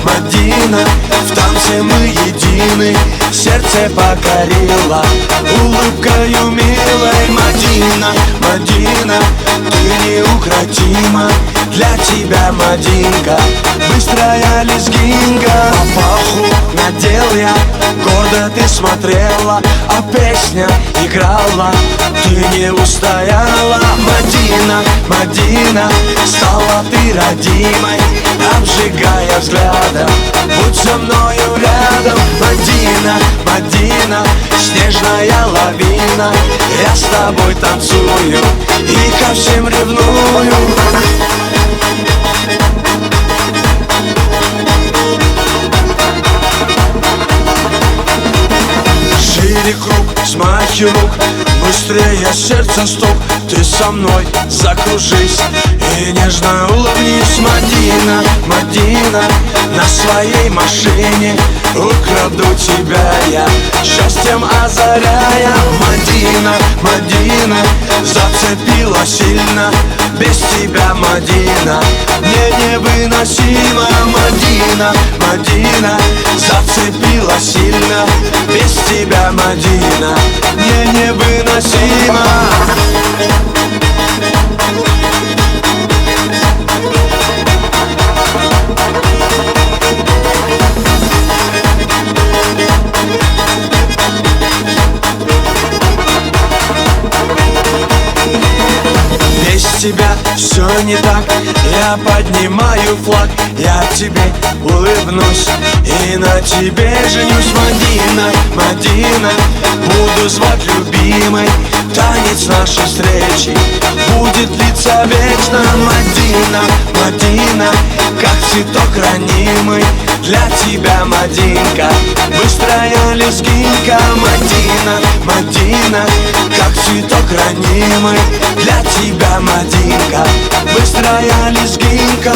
Мадина, в танце мы едины, сердце покорила улыбкою милой. Мадина, Мадина, ты неукротима, для тебя, Мадинка, быстрая лезгинка. Папаху надел я, гордо ты смотрела, а песня играла, ты не устояла. Мадина, Мадина, стала ты родимой, обжигая взглядом, будь со мною рядом. Мадина, Мадина, снежная лавина, я с тобой танцую и ко всем ревную. Шире круг, смахи рук, быстрее сердце стук, ты со мной закружись и нежно улыбнись. Мадина, Мадина, на своей машине украду тебя я, счастьем озаряя. Мадина, Мадина, зацепила сильно, без тебя, Мадина, мне невыносимо. Мадина, Мадина, зацепила сильно, без тебя, Мадина, мне невыносимо. Без тебя все не так, я поднимаю флаг, я тебе улыбнусь и на тебе женюсь. Мадина, Мадина, буду звать любимой, танец нашей встречи будет длиться вечно. Мадина, Мадина, как цветок ранимый, для тебя, Мадинка, быстрая лезгинка. Мадина, Мадина, как цветок ранимый, для тебя, Мадинка, быстрая лезгинка.